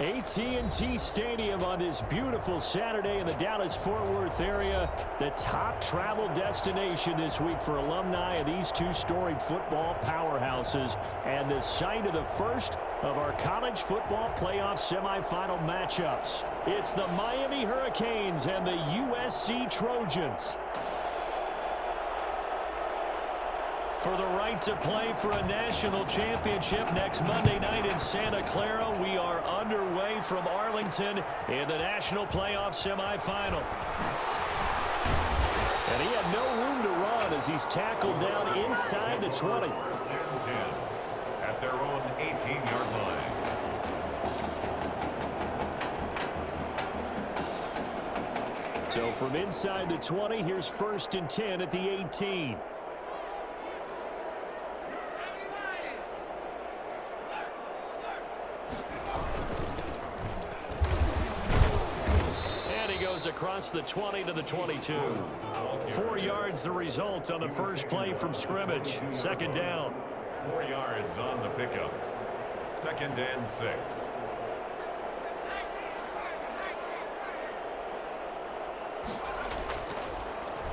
AT&T Stadium on this beautiful Saturday in the Dallas-Fort Worth area. The top travel destination this week for alumni of these two storied football powerhouses, and the site of the first of our college football playoff semifinal matchups. It's the Miami Hurricanes and the USC Trojans. For the right to play for a national championship next Monday night in Santa Clara, we are underway from Arlington in the national playoff semifinal. And he had no room to run as he's tackled down inside the 20. First and 10 at their own 18-yard line. So from inside the 20, here's first and 10 at the 18. Across the 20 to the 22. 4 yards the result on the first play from scrimmage. Second down. 4 yards on the pickup. Second and 6.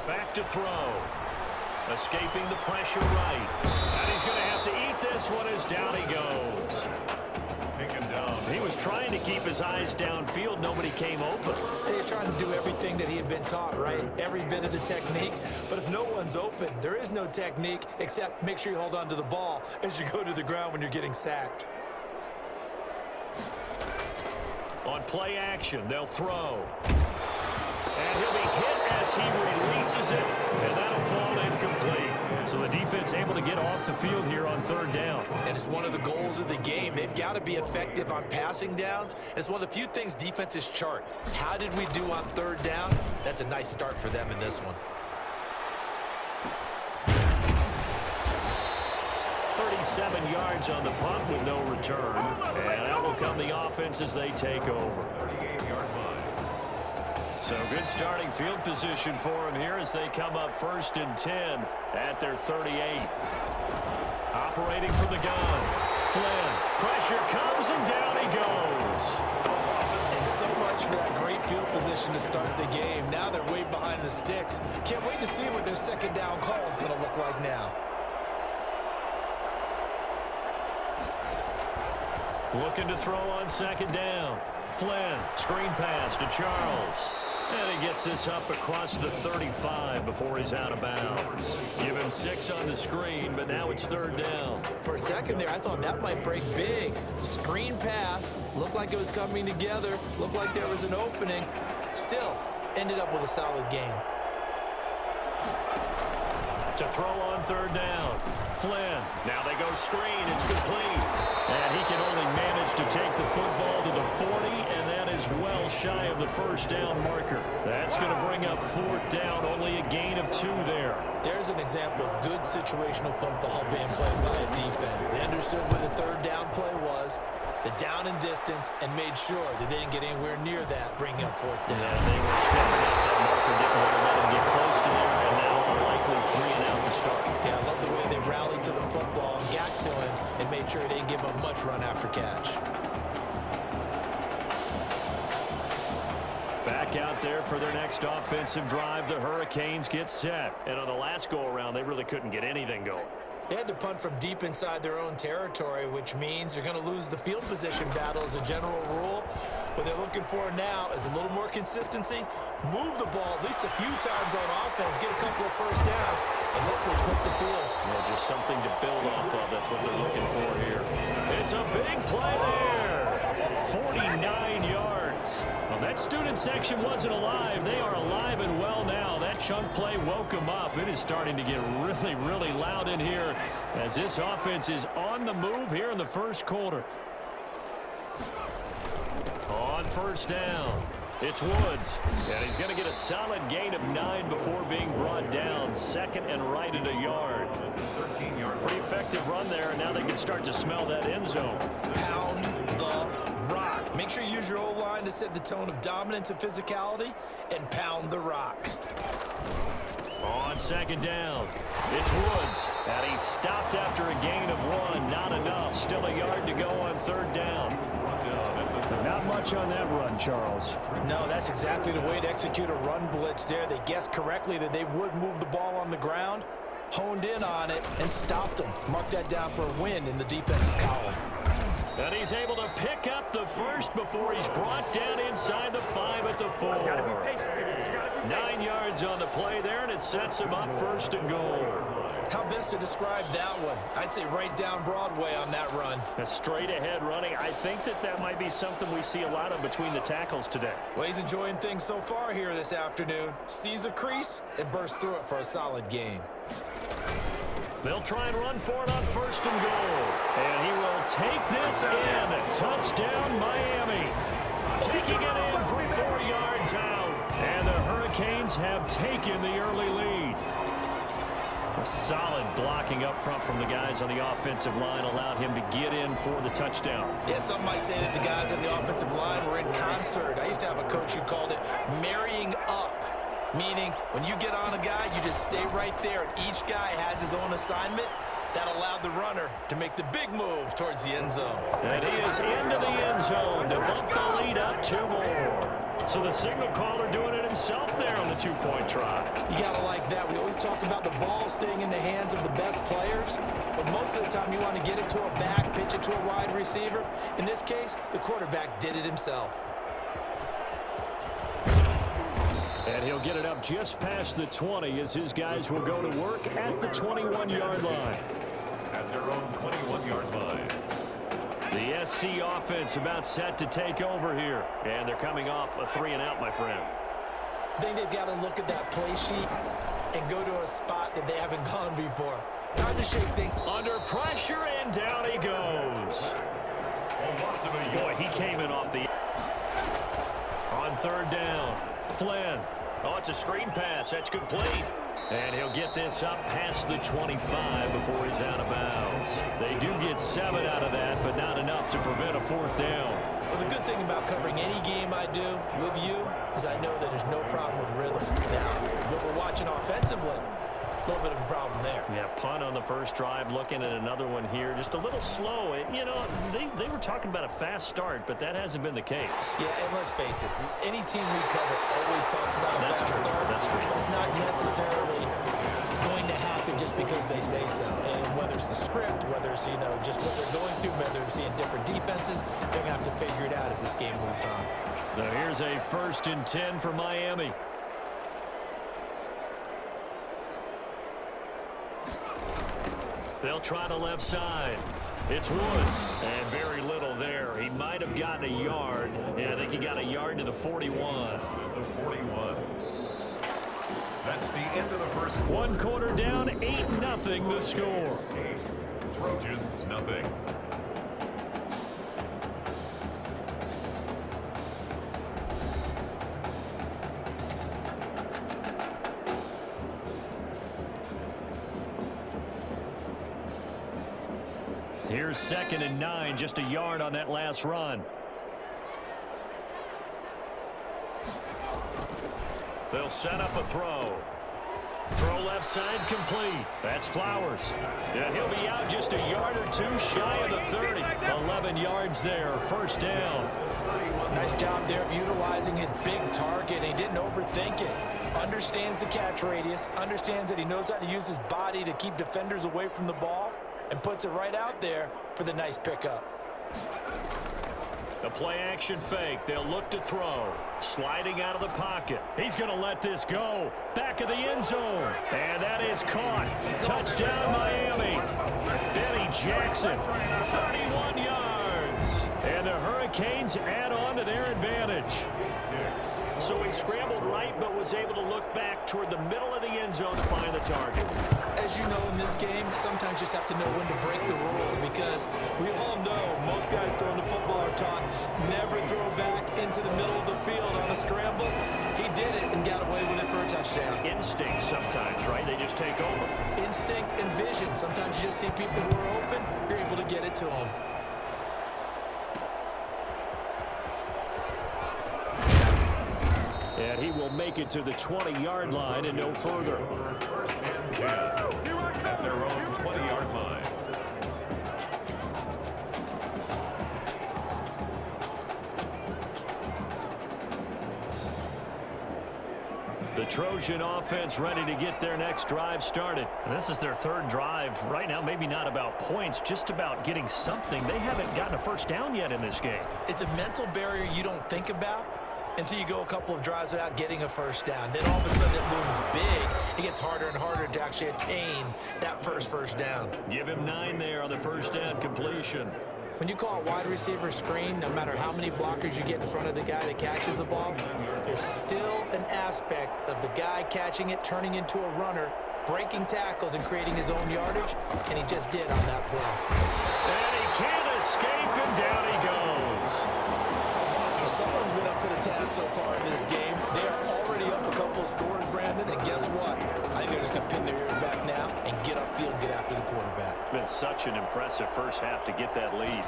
Back to throw. Escaping the pressure right. And he's going to have to eat this one as down he goes. He was trying to keep his eyes downfield. Nobody came open. He's trying to do everything that he had been taught, right? Every bit of the technique. But if no one's open, there is no technique except make sure you hold on to the ball as you go to the ground when you're getting sacked. On play action, they'll throw. And he'll be hit as he releases it, and that'll fall incomplete. So the defense able to get off the field here on third down. And it's one of the goals of the game. They've got to be effective on passing downs. And it's one of the few things defenses chart. How did we do on third down? That's a nice start for them in this one. 37 yards on the punt with no return. And that will come the offense as they take over. 38-yard line. So good starting field position for him here as they come up first and 10 at their 38. Operating from the gun. Flynn. Pressure comes and down he goes. And so much for that great field position to start the game. Now they're way behind the sticks. Can't wait to see what their second down call is going to look like now. Looking to throw on second down. Flynn. Screen pass to Charles. And he gets this up across the 35 before he's out of bounds. Give him 6 on the screen, but now it's third down. For a second there, I thought that might break big. Screen pass. Looked like it was coming together. Looked like there was an opening. Still, ended up with a solid game. To throw on third down. Flynn. Now they go screen. It's complete. And he can only manage to take the football to the 40, and that is well shy of the first down marker. That's going to bring up fourth down. Only a gain of 2 there. There's an example of good situational football being played by a defense. They understood where the third down play was, the down and distance, and made sure that they didn't get anywhere near that, bringing up fourth down. Yeah, they were sniffing out that marker, didn't want to let him get close to there, and now likely 3 and out to start. Yeah, I love the way they rallied to the football and got to him and made sure they didn't give him much run after catch. Back out there for their next offensive drive. The Hurricanes get set. And on the last go-around, they really couldn't get anything going. They had to punt from deep inside their own territory, which means they're going to lose the field position battle as a general rule. What they're looking for now is a little more consistency, move the ball at least a few times on offense, get a couple of first downs, and hopefully flip the field. Well, just something to build off of. That's what they're looking for here. It's a big play there. 49 yards. Well, that student section wasn't alive. They are alive and well now. That chunk play woke them up. It is starting to get really, really loud in here as this offense is on the move here in the first quarter. On first down, it's Woods, and he's going to get a solid gain of 9 before being brought down. Second and right at a yard. 13-yard. Pretty effective run there, and now they can start to smell that end zone. Pound the rock. Make sure you use your O-line to set the tone of dominance and physicality, and pound the rock. On second down, it's Woods, and he's stopped after a gain of 1. Not enough. Still a yard to go on third down. Not much on that run, Charles. No, that's exactly the way to execute a run blitz there. They guessed correctly that they would move the ball on the ground, honed in on it, and stopped them. Mark that down for a win in the defense's column. And he's able to pick up the first before he's brought down inside the 5 at the 4. 9 yards on the play there, and it sets him up 1st and goal. How best to describe that one? I'd say right down Broadway on that run. A straight ahead running. I think that might be something we see a lot of between the tackles today. Well, he's enjoying things so far here this afternoon. Sees a crease and bursts through it for a solid game. They'll try and run for it on 1st and goal. And he will take this in. A touchdown, Miami. Taking it in from 4 yards out. And the Hurricanes have taken the early lead. A solid blocking up front from the guys on the offensive line allowed him to get in for the touchdown. Yeah, some might say that the guys on the offensive line were in concert. I used to have a coach who called it marrying up, meaning when you get on a guy, you just stay right there, and each guy has his own assignment. That allowed the runner to make the big move towards the end zone. And he is into the end zone to bump the lead up 2 more. So the signal caller doing it himself there on the 2-point try. You got to like that. We always talk about the ball staying in the hands of the best players, but most of the time you want to get it to a back, pitch it to a wide receiver. In this case, the quarterback did it himself. And he'll get it up just past the 20 as his guys will go to work at the 21-yard line. At their own 21-yard line. The SC offense about set to take over here. And they're coming off a 3-and-out, my friend. I think they've got to look at that play sheet and go to a spot that they haven't gone before. Time to shake things. Under pressure, and down he goes. Boy, he came in off the... On 3rd down, Flynn. Oh, it's a screen pass. That's complete. And he'll get this up past the 25 before he's out of bounds. They do get 7 out of that, but not enough to prevent a 4th down. Well, the good thing about covering any game I do with you is I know that there's no problem with rhythm. Now, what we're watching offensively, a little bit of a problem there. Yeah, punt on the first drive, looking at another one here. Just a little slow. You know, they were talking about a fast start, but that hasn't been the case. Yeah, and let's face it, any team we cover always talks about a fast start. That's true. But it's not necessarily going to happen just because they say so. And whether it's the script, whether it's, you know, just what they're going through, whether they're seeing different defenses, they're going to have to figure it out as this game moves on. Now here's a 1st and 10 for Miami. They'll try the left side. It's Woods, and very little there. He might have gotten a yard. Yeah, I think he got a yard to the 41. The 41. That's the end of the first quarter. 1 quarter down, 8-0 the score. 8. Trojans, nothing. Here's 2nd and 9, just a yard on that last run. They'll set up a throw. Throw left side complete. That's Flowers. And he'll be out just a yard or 2 shy of the 30. 11 yards there, 1st down. Nice job there of utilizing his big target. He didn't overthink it. Understands the catch radius. Understands that he knows how to use his body to keep defenders away from the ball. And puts it right out there for the nice pickup. The play action fake. They'll look to throw. Sliding out of the pocket. He's going to let this go. Back of the end zone. And that is caught. Touchdown, Miami. Benny Jackson, 31 yards. And the Hurricanes add on to their advantage. So he scrambled right, but was able to look back toward the middle of the end zone to find the target. As you know, in this game, sometimes you just have to know when to break the rules, because we all know most guys throwing the football are taught never throw back into the middle of the field on a scramble. He did it and got away with it for a touchdown. Instinct sometimes, right? They just take over. Instinct and vision. Sometimes you just see people who are open, you're able to get it to them. And he will make it to the 20-yard line and no further. 1st and 10 at their own 20-yard line. Trojan offense ready to get their next drive started. And this is their third drive. Right now, maybe not about points, just about getting something. They haven't gotten a first down yet in this game. It's a mental barrier you don't think about until you go a couple of drives without getting a first down. Then all of a sudden it looms big. It gets harder and harder to actually attain that first down. Give him 9 there on the first down completion. When you call a wide receiver screen, no matter how many blockers you get in front of the guy that catches the ball, there's still an aspect of the guy catching it, turning into a runner, breaking tackles and creating his own yardage, and he just did on that play. And he can't escape, and down he goes. Well, someone's been up to the task so far in this game. They are already up a couple of scores, Brandon, and guess what? I think they're just going to pin their ears back now and get upfield, get after the quarterback. Been such an impressive first half to get that lead.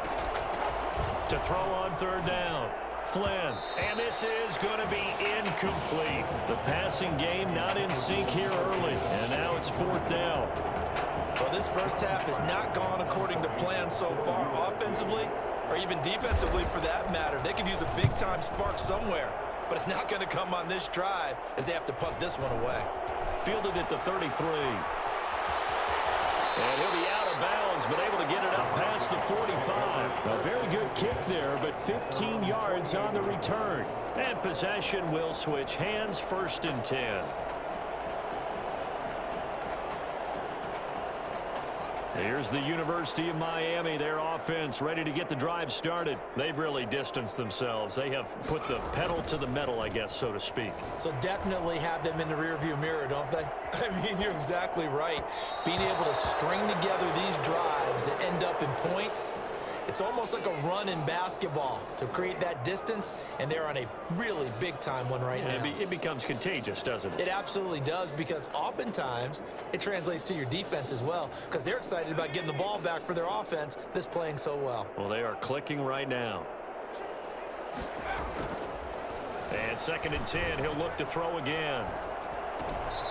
To throw on third down, Flynn, and this is going to be incomplete. The passing game not in sync here early, and now it's fourth down. Well, this first half has not gone according to plan so far, offensively or even defensively for that matter. They could use a big-time spark somewhere, but it's not going to come on this drive as they have to punt this one away. Fielded at the 33. And he'll be out of bounds, but able to get it up past the 45. A very good kick there, but 15 yards on the return. And possession will switch hands, 1st and 10. Here's the University of Miami, their offense ready to get the drive started. They've really distanced themselves. They have put the pedal to the metal, I guess, so to speak. So definitely have them in the rearview mirror, don't they? I mean, you're exactly right. Being able to string together these drives that end up in points, it's almost like a run in basketball to create that distance, and they're on a really big-time one right now. It becomes contagious, doesn't it? It absolutely does, because oftentimes it translates to your defense as well, because they're excited about getting the ball back for their offense that's playing so well. Well, they are clicking right now. And 2nd and 10, he'll look to throw again.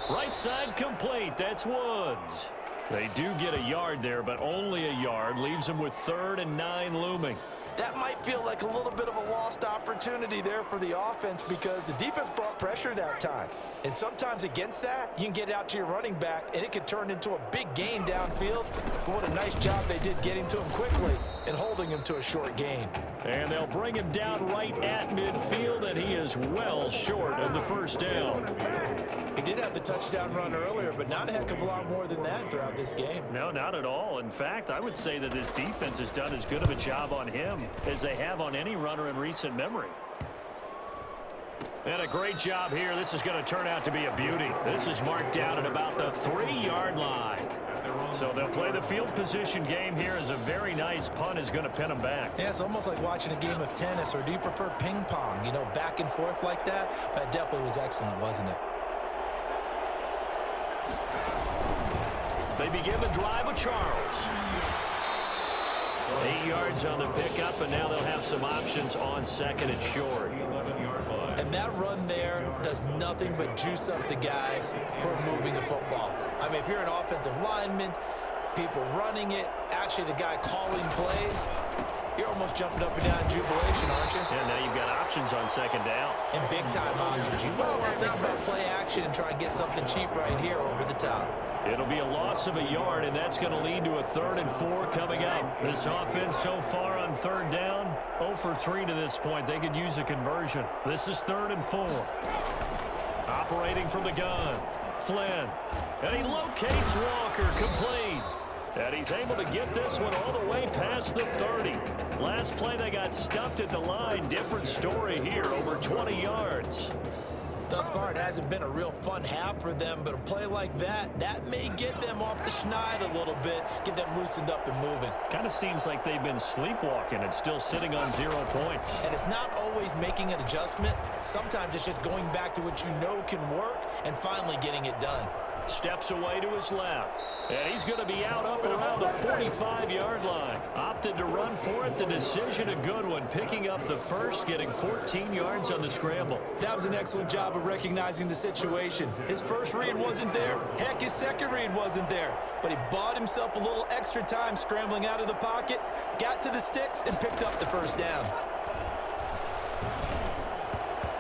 Right side complete, that's Woods. They do get a yard there, but only a yard. Leaves them with 3rd and 9 looming. That might feel like a little bit of a lost opportunity there for the offense, because the defense brought pressure that time. And sometimes against that, you can get out to your running back, and it could turn into a big gain downfield. But what a nice job they did getting to him quickly and holding him to a short gain. And they'll bring him down right at midfield, and he is well short of the first down. He did have the touchdown run earlier, but not a heck of a lot more than that throughout this game. No, not at all. In fact, I would say that this defense has done as good of a job on him as they have on any runner in recent memory. And a great job here. This is going to turn out to be a beauty. This is marked down at about the 3-yard line. So they'll play the field position game here, as a very nice punt is going to pin them back. Yeah, it's almost like watching a game of tennis, or do you prefer ping pong? You know, back and forth like that? That definitely was excellent, wasn't it? They begin the drive with Charles. 8 yards on the pickup, and now they'll have some options on 2nd and short. And that run there does nothing but juice up the guys who are moving the football. I mean, if you're an offensive lineman, people running it, actually the guy calling plays, you're almost jumping up and down in jubilation, aren't you? Yeah, now you've got options on 2nd down. And big-time options. You might want to think about play action and try and get something cheap right here over the top. It'll be a loss of a yard, and that's going to lead to a 3rd and 4 coming up. This offense so far on 3rd down, 0 for 3 to this point. They could use a conversion. This is 3rd and 4. Operating from the gun, Flynn. And he locates Walker, complete. And he's able to get this one all the way past the 30. Last play, they got stuffed at the line. Different story here, over 20 yards. Thus far, it hasn't been a real fun half for them, but a play like that, that may get them off the schneid a little bit, get them loosened up and moving. Kind of seems like they've been sleepwalking and still sitting on 0 points. And it's not always making an adjustment. Sometimes it's just going back to what you know can work and finally getting it done. Steps away to his left. And he's going to be out up around the 45-yard line. Opted to run for it. The decision a good one. Picking up the first, getting 14 yards on the scramble. That was an excellent job of recognizing the situation. His first read wasn't there. Heck, his second read wasn't there. But he bought himself a little extra time scrambling out of the pocket, got to the sticks, and picked up the first down.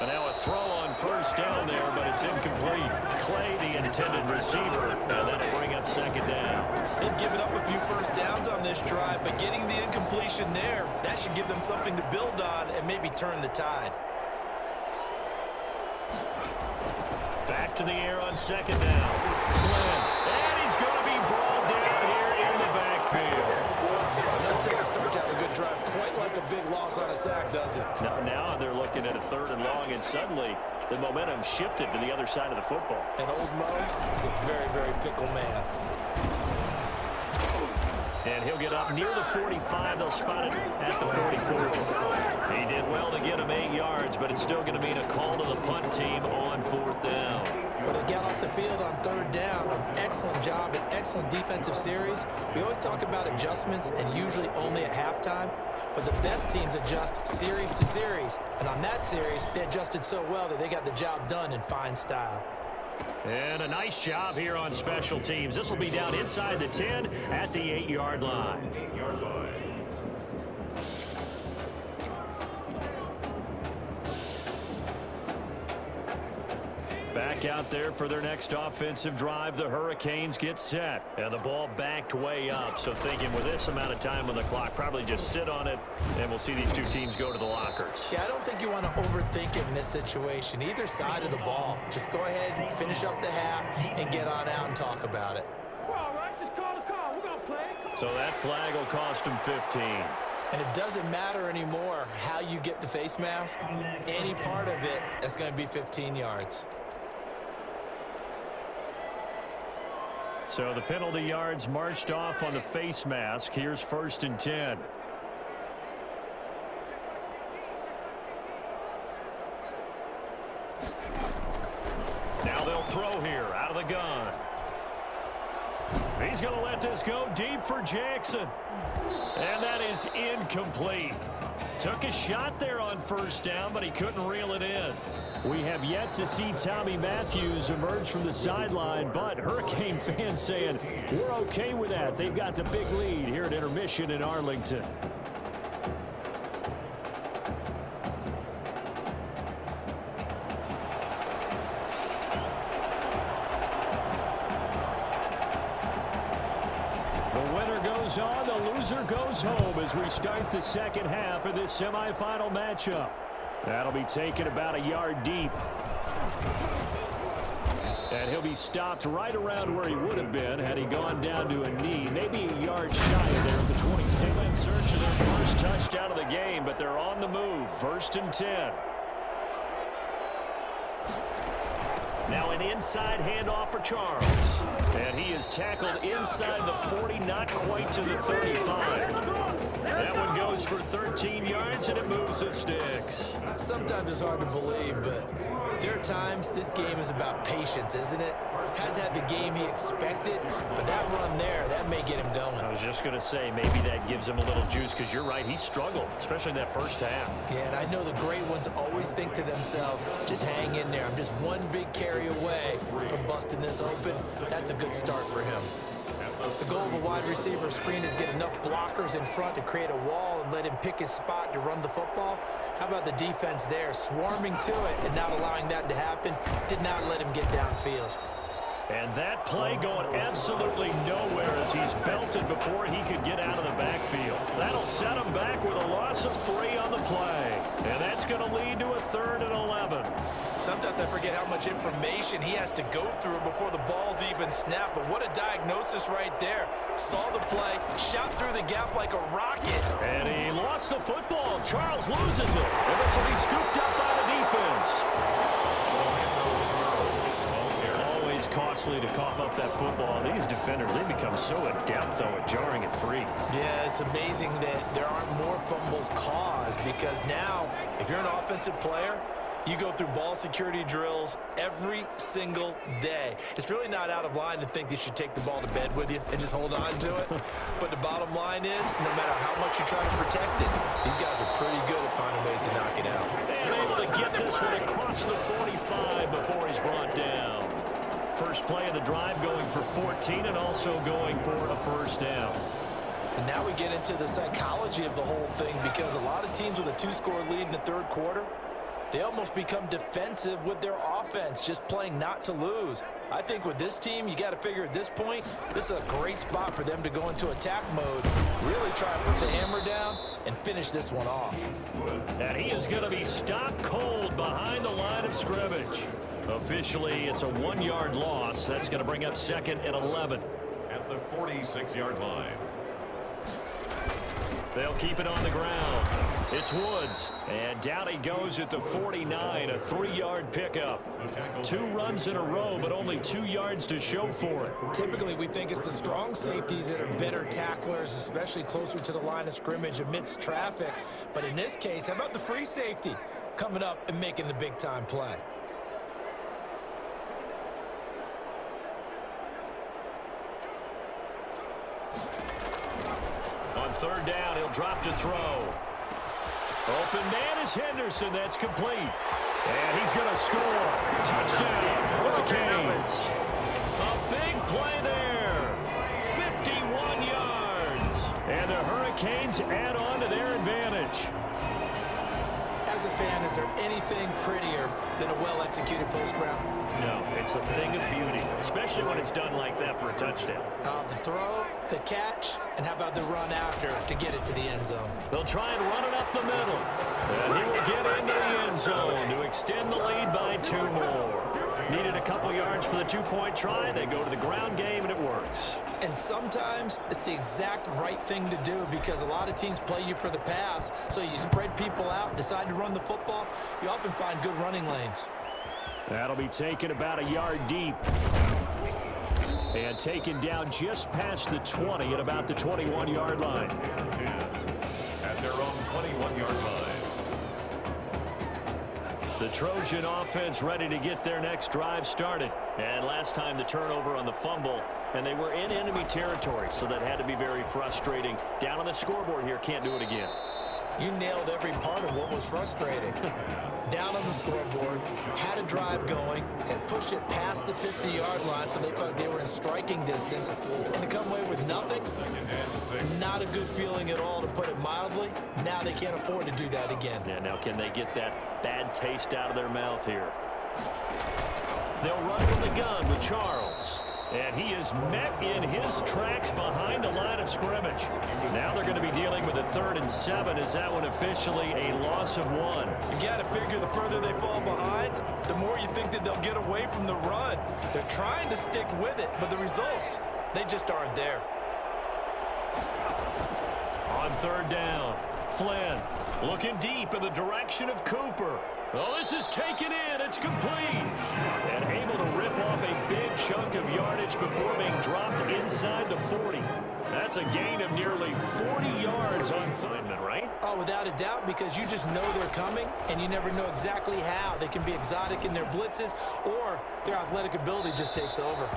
And now a throw on first down there, but it's incomplete. Clay, the intended receiver, and that'll bring up second down. They've given up a few first downs on this drive, but getting the incompletion there, that should give them something to build on and maybe turn the tide. Back to the air on second down. Flynn, and he's going to be brought down here in the backfield. That takes a start to have a good drive, quite like a big loss on a sack, does it? Now they're looking at a 3rd and long, and suddenly the momentum shifted to the other side of the football. And old Mo is a very, very fickle man. And he'll get up near the 45. They'll spot it at the 44. He did well to get him 8 yards, but it's still going to mean a call to the punt team on 4th down. But they got off the field on 3rd down. An excellent job, an excellent defensive series. We always talk about adjustments and usually only at halftime. But the best teams adjust series to series. And on that series, they adjusted so well that they got the job done in fine style. And a nice job here on special teams. This will be down inside the 10 at the 8-yard line. Back out there for their next offensive drive. The Hurricanes get set. And the ball backed way up. So thinking with this amount of time on the clock, probably just sit on it, and we'll see these two teams go to the lockers. Yeah, I don't think you want to overthink it in this situation. Either side of the ball. Just go ahead and finish up the half and get on out and talk about it. We're all right. Just call the call. We're going to play. So that flag will cost them 15. And it doesn't matter anymore how you get the face mask. Any part of it, that's going to be 15 yards. So the penalty yards marched off on the face mask. Here's 1st and 10. Now they'll throw here out of the gun. He's going to let this go deep for Jackson. And that is incomplete. Took a shot there on 1st down, but he couldn't reel it in. We have yet to see Tommy Matthews emerge from the sideline, but Hurricane fans saying we're okay with that. They've got the big lead here at intermission in Arlington. The winner goes on, the loser goes home as we start the second half of this semifinal matchup. That'll be taken about a yard deep. And he'll be stopped right around where he would have been had he gone down to a knee, maybe a yard shy of there at the 20. Still in search of their first touchdown of the game, but they're on the move. 1st and 10. Now an inside handoff for Charles. And he is tackled inside the 40, not quite to the 35. That one goes for 13 yards, and it moves the sticks. Sometimes it's hard to believe, but there are times this game is about patience, isn't it? Has had the game he expected, but that run there, that may get him going. I was just going to say, maybe that gives him a little juice, because you're right, he struggled, especially in that first half. Yeah, and I know the great ones always think to themselves, just hang in there. I'm just one big carry away from busting this open. That's a good start for him. The goal of a wide receiver screen is get enough blockers in front to create a wall and let him pick his spot to run the football. How about the defense there, swarming to it and not allowing that to happen? Did not let him get downfield. And that play going absolutely nowhere as he's belted before he could get out of the backfield. That'll set him back with a loss of 3 on the play. And that's going to lead to a 3rd and 11. Sometimes I forget how much information he has to go through before the ball's even snapped. But what a diagnosis right there. Saw the play, shot through the gap like a rocket. And he lost the football. Charles loses it. And this will be scooped up by the defense. Always costly to cough up that football. These defenders, they become so adept, though, at jarring it free. Yeah, it's amazing that there aren't more fumbles caused, because now, if you're an offensive player, you go through ball security drills every single day. It's really not out of line to think that you should take the ball to bed with you and just hold on to it. But the bottom line is, no matter how much you try to protect it, these guys are pretty good at finding ways to knock it out. And able to get this one across the 45 before he's brought down. First play of the drive going for 14 and also going for a 1st down. And now we get into the psychology of the whole thing, because a lot of teams with a 2-score lead in the 3rd quarter, they almost become defensive with their offense, just playing not to lose. I think with this team, you got to figure at this point, this is a great spot for them to go into attack mode, really try and put the hammer down and finish this one off. And he is going to be stopped cold behind the line of scrimmage. Officially, it's a 1-yard loss. That's going to bring up 2nd and 11. At the 46-yard line. They'll keep it on the ground. It's Woods. And down he goes at the 49, a 3-yard pickup. 2 runs in a row, but only 2 yards to show for it. Typically, we think it's the strong safeties that are better tacklers, especially closer to the line of scrimmage amidst traffic. But in this case, how about the free safety coming up and making the big-time play? On 3rd down, he'll drop to throw. Open man is Henderson. That's complete. And he's going to score. Touchdown, Hurricanes. A big play there. 51 yards. And the Hurricanes add on to their advantage. As a fan, is there anything prettier than a well-executed post route? No, it's a thing of beauty, especially when it's done like that for a touchdown. The throw, the catch, and how about the run after to get it to the end zone? They'll try and run it up the middle. And he will get into the end zone to extend the lead by 2 more. Needed a couple yards for the 2-point try. They go to the ground game, and it works. And sometimes it's the exact right thing to do because a lot of teams play you for the pass, so you spread people out, decide to run the football. You often find good running lanes. That'll be taken about a yard deep. And taken down just past the 20 at about the 21-yard line. At their own 21-yard line. The Trojan offense ready to get their next drive started. And last time the turnover on the fumble, and they were in enemy territory, so that had to be very frustrating. Down on the scoreboard here, can't do it again. You nailed every part of what was frustrating. Down on the scoreboard, had a drive going, had pushed it past the 50-yard line so they thought they were in striking distance, and to come away with nothing, not a good feeling at all, to put it mildly. Now they can't afford to do that again. Yeah, now can they get that bad taste out of their mouth here? They'll run from the gun with Charles. And he is met in his tracks behind the line of scrimmage. Now they're going to be dealing with a 3rd and 7. Is that one officially a loss of 1? You've got to figure the further they fall behind, the more you think that they'll get away from the run. They're trying to stick with it, but the results, they just aren't there. On 3rd down, Flynn looking deep in the direction of Cooper. Oh, this is taken in. It's complete. And able to rip off a big chunk of yardage before being dropped inside the 40. That's a gain of nearly 40 yards on Feynman, right? Oh, without a doubt, because you just know they're coming, and you never know exactly how. They can be exotic in their blitzes, or their athletic ability just takes over.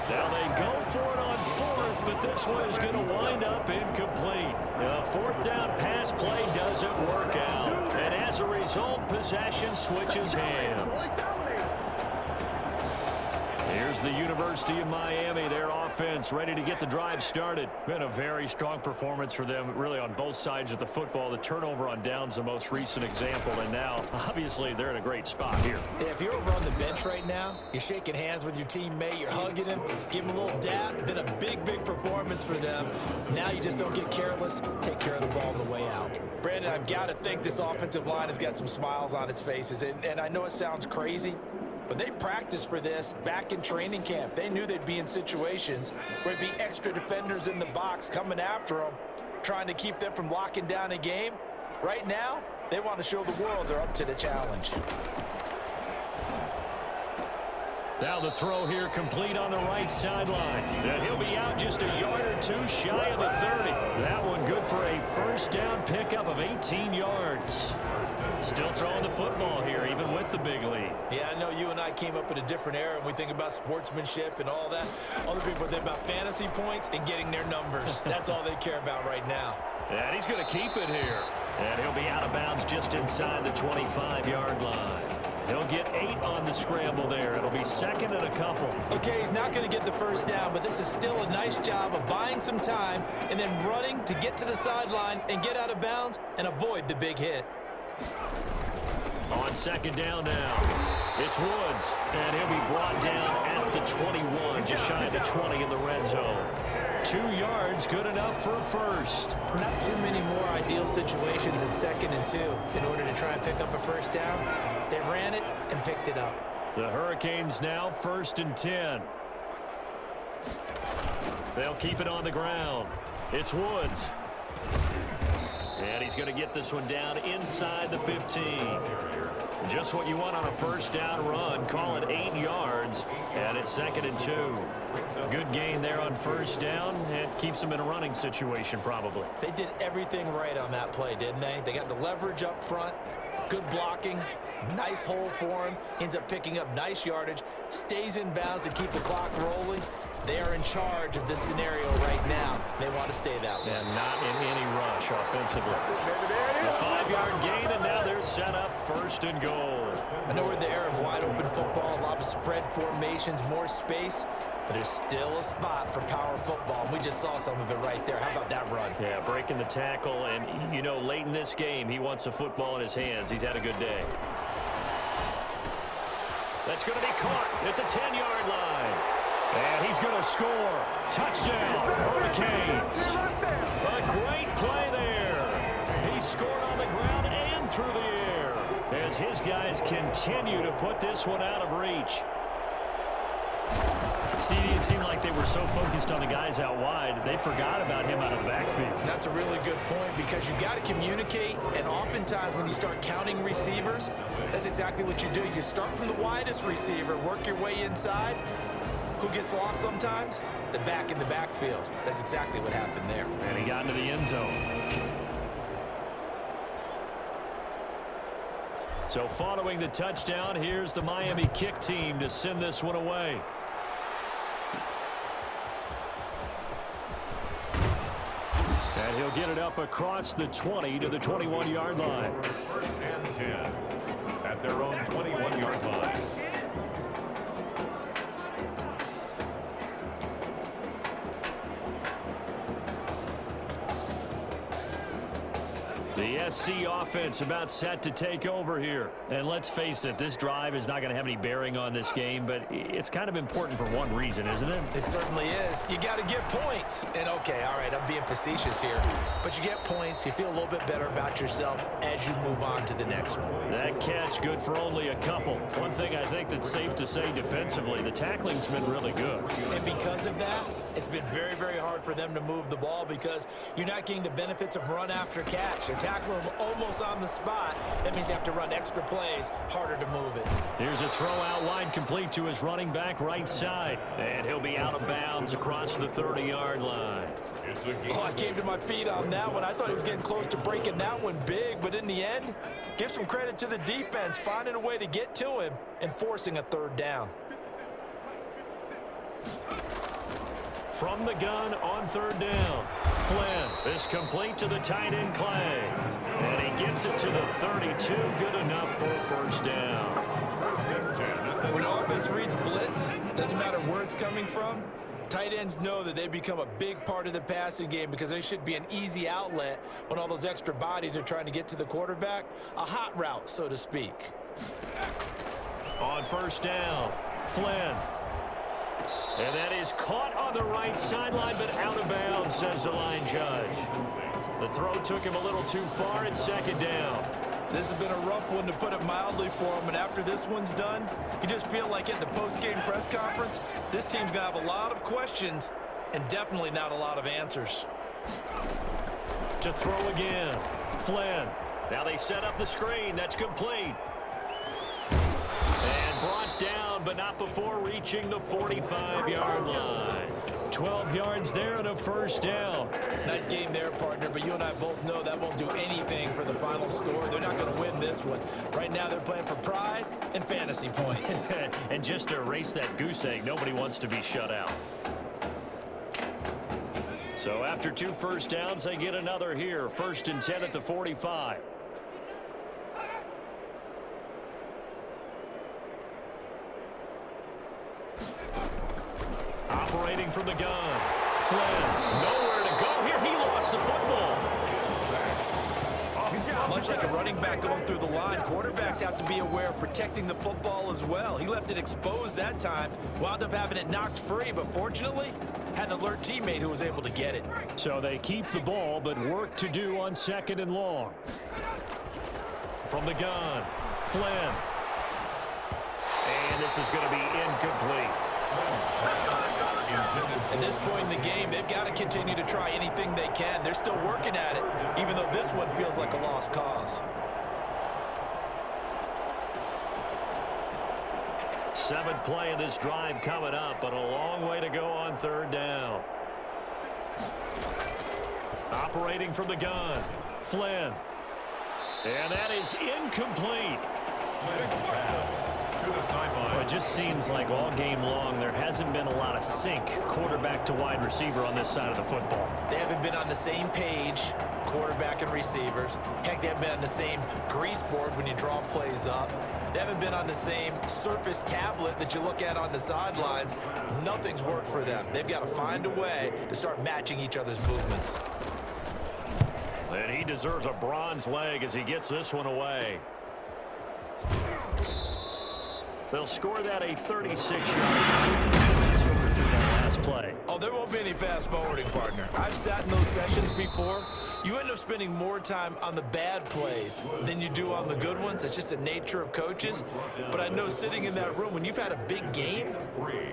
Now they go for it on 4th, but this one is going to wind up incomplete. The 4th down pass play doesn't work out. And as a result, possession switches hands. Here's the University of Miami, their offense ready to get the drive started. Been a very strong performance for them, really on both sides of the football. The turnover on downs the most recent example, and now, obviously, they're in a great spot here. Yeah, if you're over on the bench right now, you're shaking hands with your teammate, you're hugging him, give him a little dap. Been a big, big performance for them. Now you just don't get careless, take care of the ball on the way out. Brandon, I've got to think this offensive line has got some smiles on its faces, and I know it sounds crazy, but they practiced for this back in training camp. They knew they'd be in situations where there'd be extra defenders in the box coming after them, trying to keep them from locking down a game. Right now, they want to show the world they're up to the challenge. Now the throw here complete on the right sideline. And he'll be out just a yard or 2 shy of the 30. That one good for a 1st down pickup of 18 yards. Still throwing the football here, even with the big lead. Yeah, I know you and I came up in a different era, and we think about sportsmanship and all that. Other people think about fantasy points and getting their numbers. That's all they care about right now. And he's going to keep it here. And he'll be out of bounds just inside the 25-yard line. He'll get 8 on the scramble there. It'll be 2nd and a couple. Okay, he's not going to get the 1st down, but this is still a nice job of buying some time and then running to get to the sideline and get out of bounds and avoid the big hit. On second down now, it's Woods, and he'll be brought down at the 21, just shy of the 20 in the red zone. 2 yards, good enough for a first. Not too many more ideal situations in 2nd and 2 in order to try and pick up a first down. They ran it and picked it up. The Hurricanes now 1st and 10. They'll keep it on the ground. It's Woods. And he's going to get this one down inside the 15. Just what you want on a first down run. Call it 8 yards, and it's 2nd and 2. Good gain there on first down. It keeps them in a running situation probably. They did everything right on that play, didn't they? They got the leverage up front, good blocking, nice hole for him, ends up picking up nice yardage, stays in bounds to keep the clock rolling. They are in charge of this scenario right now. They want to stay that way. And not in any rush offensively. A 5-yard gain, and now they're set up 1st and goal. I know we're in the era of wide-open football, a lot of spread formations, more space, but there's still a spot for power football, and we just saw some of it right there. How about that run? Yeah, breaking the tackle, and, you know, late in this game, he wants the football in his hands. He's had a good day. That's going to be caught at the 10-yard line. And he's going to score. Touchdown, Hurricanes. A great play there. He scored on the ground and through the air as his guys continue to put this one out of reach. See, it seemed like they were so focused on the guys out wide, they forgot about him out of the backfield. That's a really good point because you got to communicate, and oftentimes when you start counting receivers, that's exactly what you do. You start from the widest receiver, work your way inside. Who gets lost sometimes? The back in the backfield. That's exactly what happened there. And he got into the end zone. So following the touchdown, here's the Miami kick team to send this one away. And he'll get it up across the 20 to the 21-yard line. 1st and 10 at their own 21-yard line. The SC offense about set to take over here. And let's face it, this drive is not going to have any bearing on this game, but it's kind of important for one reason, isn't it? It certainly is. You got to get points. And, okay, all right, I'm being facetious here. But you get points. You feel a little bit better about yourself as you move on to the next one. That catch good for only a couple. One thing I think that's safe to say defensively, the tackling's been really good. And because of that, it's been very, very hard for them to move the ball because you're not getting the benefits of run after catch. They're tackling them almost on the spot. That means you have to run extra plays, harder to move it. Here's a throw out wide complete to his running back right side. And he'll be out of bounds across the 30-yard line. Oh, I came to my feet on that one. I thought he was getting close to breaking that one big, but in the end, give some credit to the defense, finding a way to get to him and forcing a 3rd down. From the gun on 3rd down, Flynn is complete to the tight end Clay. And he gets it to the 32, good enough for a 1st down. When offense reads blitz, doesn't matter where it's coming from, tight ends know that they become a big part of the passing game because they should be an easy outlet when all those extra bodies are trying to get to the quarterback. A hot route, so to speak. On 1st down, Flynn. And that is caught on the right sideline, but out of bounds, says the line judge. The throw took him a little too far at 2nd down. This has been a rough one, to put it mildly, for him. And after this one's done, you just feel like at the post-game press conference, this team's going to have a lot of questions and definitely not a lot of answers. To throw again, Flynn. Now they set up the screen. That's complete. And brought down, but not before reaching the 45-yard line. 12 yards there and a 1st down. Nice game there, partner, but you and I both know that won't do anything for the final score. They're not going to win this one. Right now they're playing for pride and fantasy points. And just to erase that goose egg, nobody wants to be shut out. So after 2 1st downs, they get another here. 1st and 10 at the 45. Operating from the gun. Flynn, nowhere to go here. He lost the football. Much much like a running back going through the line, quarterbacks have to be aware of protecting the football as well. He left it exposed that time, wound up having it knocked free, but fortunately, had an alert teammate who was able to get it. So they keep the ball, but work to do on 2nd and long. From the gun, Flynn. And this is going to be incomplete. At this point in the game, they've got to continue to try anything they can. They're still working at it, even though this one feels like a lost cause. 7th play of this drive coming up, but a long way to go on 3rd down. Operating from the gun, Flynn. And that is incomplete. Well, it just seems like all game long there hasn't been a lot of sync quarterback to wide receiver on this side of the football. They haven't been on the same page, quarterback and receivers. Heck, they haven't been on the same grease board when you draw plays up. They haven't been on the same surface tablet that you look at on the sidelines. Nothing's worked for them. They've got to find a way to start matching each other's movements. And he deserves a bronze leg as he gets this one away. They'll score that a 36-yard last play. Oh, there won't be any fast forwarding, partner. I've sat in those sessions before. You end up spending more time on the bad plays than you do on the good ones. It's just the nature of coaches. But I know sitting in that room, when you've had a big game,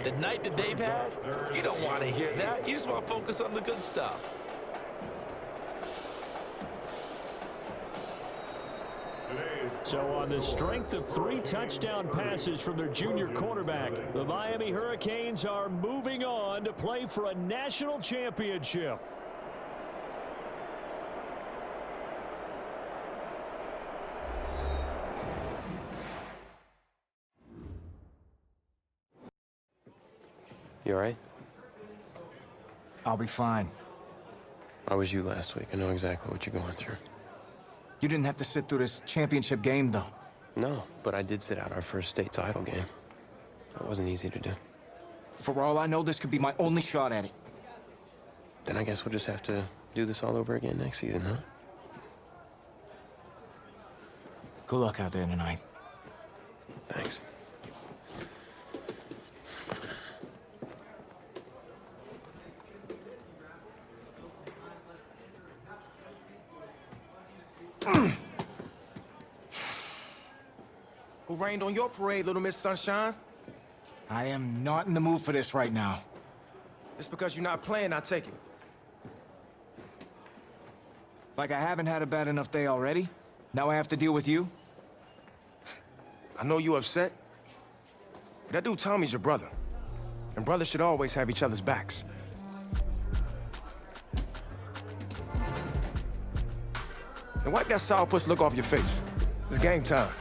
the night that they've had, you don't want to hear that. You just want to focus on the good stuff. So on the strength of 3 touchdown passes from their junior quarterback, the Miami Hurricanes are moving on to play for a national championship. You all right? I'll be fine. I was you last week. I know exactly what you're going through. You didn't have to sit through this championship game, though. No, but I did sit out our first state title game. That wasn't easy to do. For all I know, this could be my only shot at it. Then I guess we'll just have to do this all over again next season, huh? Good luck out there tonight. Thanks. Who rained on your parade, Little Miss Sunshine? I am not in the mood for this right now. It's because you're not playing, I take it. Like I haven't had a bad enough day already? Now I have to deal with you? I know you're upset. But that dude Tommy's your brother. And brothers should always have each other's backs. And wipe that sourpuss look off your face. It's game time.